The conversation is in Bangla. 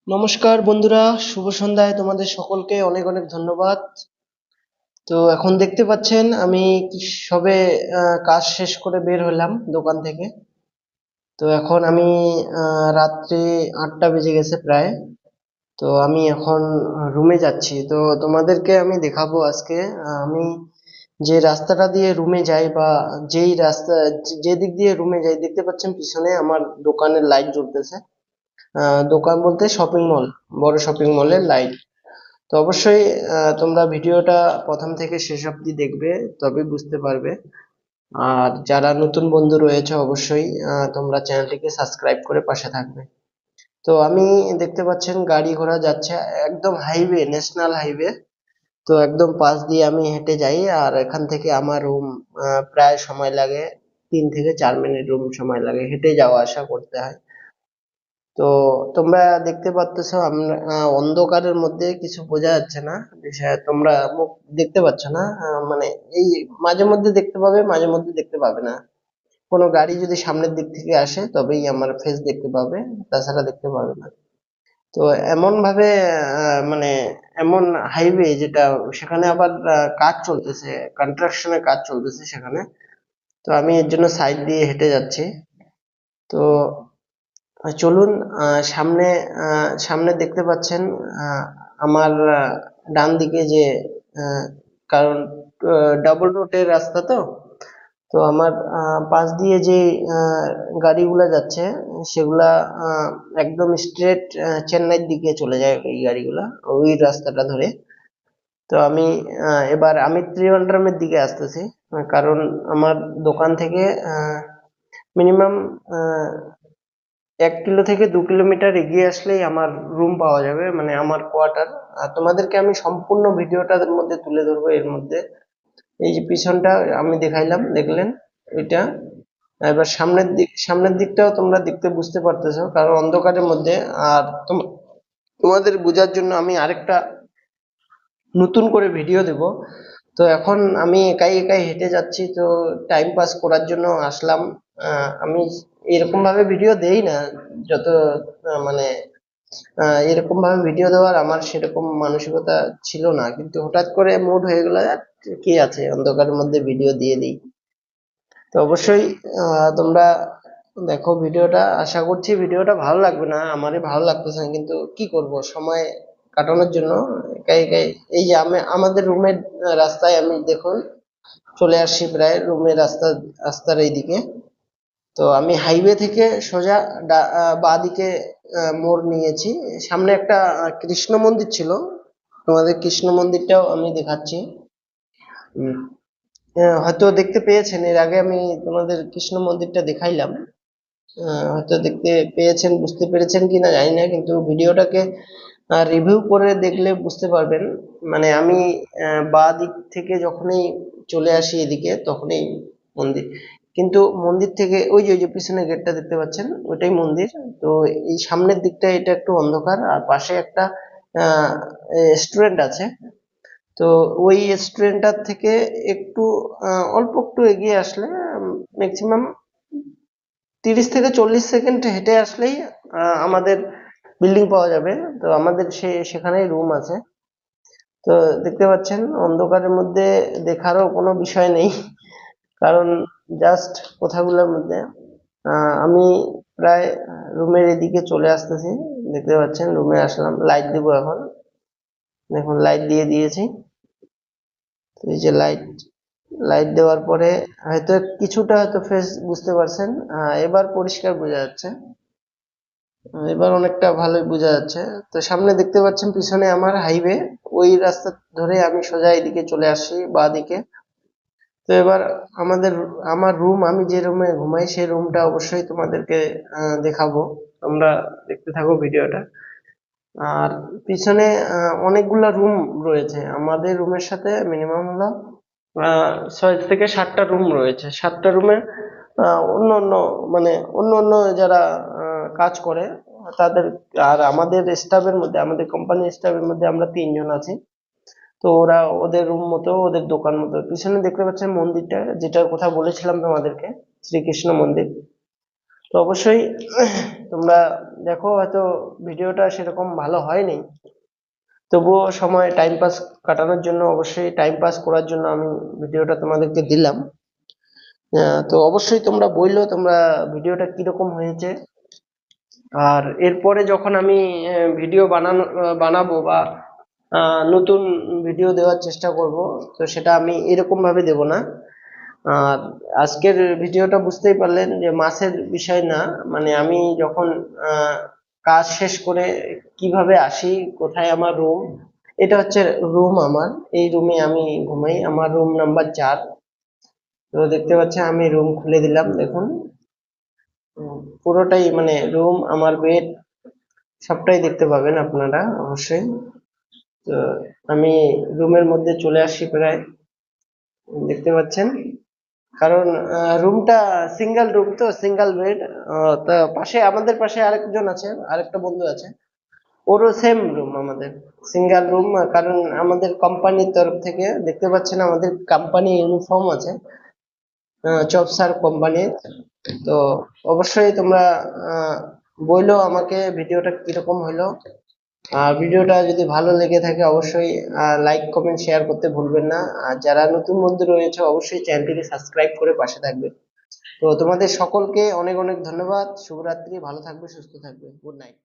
নমস্কার বন্ধুরা, শুভ সন্ধ্যায় তোমাদের সকলকে অনেক অনেক ধন্যবাদ। তো এখন দেখতে পাচ্ছেন আমি সবে কাজ শেষ করে বের হলাম দোকান থেকে। তো এখন আমি রাত্রি 8টা বেজে গেছে প্রায়। তো আমি এখন রুমে যাচ্ছি। তো তোমাদেরকে আমি দেখাবো আজকে আমি যে রাস্তাটা দিয়ে রুমে যাই বা যেই রাস্তা যে দিক দিয়ে রুমে যাই, দেখতে পাচ্ছেন পিছনে আমার দোকানের লাইট জ্বলতেছে। দোকান বলতে শপিং মল, বড় শপিং মলের লাইট। তো অবশ্যই তোমরা ভিডিওটা প্রথম থেকে শেষ অবধি দেখবে, তবে বুঝতে পারবে। আর যারা নতুন বন্ধু রয়েছে অবশ্যই তোমরা চ্যানেলটিকে সাবস্ক্রাইব করে পাশে থাকবে। তো আমি দেখতে পাচ্ছেন গাড়ি ঘোড়া যাচ্ছে, একদম হাইওয়ে, ন্যাশনাল হাইওয়ে। তো একদম পাশ দিয়ে আমি হেঁটে যাই, আর এখান থেকে আমার রুম প্রায় সময় লাগে 3 থেকে 4 মিনিট রুম সময় লাগে, হেঁটে যাওয়া আসা করতে হয়। তো তোমরা দেখতে পাচ্তেছো আমরা অন্ধকারের মধ্যে কিছু বোঝা যাচ্ছে না, তোমরা মুখ দেখতে পাচ্ছ না, মানে এই মাঝে মধ্যে দেখতে পাবে, মাঝে মধ্যে দেখতে পাবে না। কোনো গাড়ি যদি সামনের দিক থেকে আসে তবেই আমার ফেস দেখতে পাবে, তাছাড়া দেখতে পাবে না। তো এমন ভাবে মানে এমন হাইওয়ে যেটা, সেখানে আবার কাজ চলতেছে, কনস্ট্রাকশনের কাজ চলতেছে সেখানে। তো আমি এর জন্য সাইড দিয়ে হেঁটে যাচ্ছি। তো চলুন, সামনে সামনে দেখতে পাচ্ছেন আহ, আমার ডান দিকে যে আহ, কারণ ডাবল রোডের রাস্তা, তো তো আমার পাশ দিয়ে যে গাড়িগুলা যাচ্ছে সেগুলা একদম স্ট্রেট চেন্নাইয়ের দিকে চলে যায় ওই গাড়িগুলা, ওই রাস্তাটা ধরে। তো আমি এবার আমি ত্রিভান্ড্রামের দিকে আসতেছি, কারণ আমার দোকান থেকে মিনিমাম 1 কিলো থেকে 2 কিলোমিটার এগিয়ে আসলেই আমার রুম পাওয়া যাবে, মানে আমার কোয়ার্টার। আর তোমাদেরকে আমি সম্পূর্ণ ভিডিওটার মধ্যে তুলে ধরবো এর মধ্যে। এই যে পিছনটা আমি দেখাইলাম, দেখলেন এটা। এবার সামনের দিকটাও তোমরা দেখতে বুঝতে পারতেছো, কারণ অন্ধকারের মধ্যে। আর তোমাদের বোঝার জন্য আমি আরেকটা নতুন করে ভিডিও দেব। তো এখন আমি একাই একাই হেঁটে যাচ্ছি, তো টাইম পাস করার জন্য আসলাম। আমি এরকম ভাবে ভিডিও দেই না, যত মানে এরকম ভাবে ভিডিও দেওয়ার আমার সেরকম মানসিকতা ছিল না, কিন্তু হঠাৎ করে মুড হয়ে গেল, কি আছে অন্ধকারের মধ্যে ভিডিও দিয়ে দিই। তো অবশ্যই তোমরা দেখো ভিডিওটা, আশা করছি ভিডিওটা ভালো লাগবে না, আমারই ভালো লাগতেছে না, কিন্তু কি করব, সময় কাটানোর জন্য একাই একাই। এই যে আমি আমাদের রুমের রাস্তায় আমি দেখুন চলে আসছি প্রায় রুমের রাস্তার এইদিকে। তো আমি হাইওয়ে থেকে সোজা বাঁ দিকে মোড় নিয়েছি। সামনে একটা কৃষ্ণ মন্দির ছিল, তোমাদের কৃষ্ণ মন্দিরটাও আমি দেখাচ্ছি। উম, হয়তো দেখতে পেয়েছেন, এর আগে আমি তোমাদের কৃষ্ণ মন্দিরটা দেখাইলাম। হয়তো দেখতে পেয়েছেন, বুঝতে পেরেছেন কিনা জানি না, কিন্তু ভিডিওটাকে রিভিউ করে দেখলে বুঝতে পারবেন। মানে আমি বাঁ দিক থেকে যখনই চলে আসি এদিকে তখনই মন্দির। কিন্তু মন্দির থেকে ওই যে পিছনে গেটটা দেখতে পাচ্ছেন, ওইটাই মন্দির। তো এই সামনের দিকটা এটা একটু অন্ধকার, আর পাশে একটা রেস্টুরেন্ট আছে। তো ওই রেস্টুরেন্টটার থেকে একটু অল্প একটু এগিয়ে আসলে ম্যাক্সিমাম 30 থেকে 40 সেকেন্ড হেঁটে আসলেই আমাদের বিল্ডিং পাওয়া যাবে। তো আমাদের সেখানেই রুম আছে। তো দেখতে পাচ্ছেন অন্ধকারের মধ্যে দেখারও কোনো বিষয় নেই, কারণ জাস্ট কথাগুলোর মধ্যে আমি প্রায় রুমের এদিকে চলে আসতেছি। দেখতে পাচ্ছেন রুমে আসলাম, লাইট দিব এখন। দেখুন লাইট দিয়ে দিয়েছি। এই যে লাইট, লাইট দেওয়ার পরে হয়তো কিছুটা হয়তো ফেস বুঝতে পারছেন। এবার পরিষ্কার বোঝা যাচ্ছে, এবার অনেকটা ভালোই বোঝা যাচ্ছে। তো সামনে দেখতে পাচ্ছেন পিছনে আমার হাইওয়ে, ওই রাস্তা ধরে আমি সোজা এদিকে চলে আসি বাঁ দিকে। তো এবার আমাদের আমার রুম, আমি যে রুমে ঘুমাই সেই রুমটা অবশ্যই তোমাদেরকে দেখাবো। তোমরা দেখতে থাকো ভিডিওটা। আর পিছনে অনেকগুলা রুম রয়েছে, আমাদের রুমের সাথে মিনিমাম হলো 6 থেকে 7টা রুম রয়েছে। 7টা রুমে অন্য অন্য, মানে অন্য অন্য যারা কাজ করে তাদের। আর আমাদের স্টাফের মধ্যে, আমাদের কোম্পানির স্টাফের মধ্যে আমরা 3 জন আছি। তো ওরা ওদের রুম মতো, ওদের দোকান মতো। পিছনে দেখতে পাচ্ছেন মন্দিরটা, যেটার কথা বলেছিলাম তোমাদেরকে, শ্রীকৃষ্ণ মন্দির। তো অবশ্যই তোমরা দেখো, হয়তো ভিডিওটা সেরকম ভালো হয়নি, তবুও সময় টাইম পাস কাটানোর জন্য, অবশ্যই টাইম পাস করার জন্য আমি ভিডিওটা তোমাদেরকে দিলাম। তো অবশ্যই তোমরা বললো তোমরা ভিডিওটা কিরকম হয়েছে। আর এরপরে যখন আমি ভিডিও বানাবো বা নতুন ভিডিও দেওয়ার চেষ্টা করব, তো সেটা আমি এরকম ভাবে দেব না। আর আজকের ভিডিওটা বুঝতেই পারলেন যে মাসের বিষয় না, মানে আমি যখন কাজ শেষ করে কিভাবে আসি, কোথায় আমার রুম, এটা হচ্ছে রুম আমার, এই রুমে আমি ঘুমাই, আমার রুম নাম্বার 4। তো দেখতে পাচ্ছেন আমি রুম খুলে দিলাম, দেখুন পুরোটাই মানে রুম, আমার বেড সবটাই দেখতে পাবেন আপনারা অবশ্যই। তো আমি রুমের মধ্যে চলে আসি প্রায়, দেখতে পাচ্ছেন, কারণ রুমটা সিঙ্গেল রুম, তো সিঙ্গেল বেড। তা পাশে, আমাদের পাশে আরেকজন আছে, আরেকটা বন্ধু আছে, ওরও সেম রুম, আমাদের সিঙ্গেল রুম। কারণ আমাদের কোম্পানির তরফ থেকে, দেখতে পাচ্ছেন আমাদের কোম্পানি ইউনিফর্ম আছে, চপসার কোম্পানির। তো অবশ্যই তোমরা বইলো আমাকে ভিডিওটা কিরকম হলো। আর ভিডিওটা যদি ভালো লেগে থাকে অবশ্যই লাইক কমেন্ট শেয়ার করতে ভুলবেন না। আর যারা নতুন বন্ধু রয়েছে অবশ্যই চ্যানেলটিকে সাবস্ক্রাইব করে পাশে থাকবে। তো তোমাদের সকলকে অনেক অনেক ধন্যবাদ। শুভরাত্রি, ভালো থাকবে, সুস্থ থাকবে, গুড নাইট।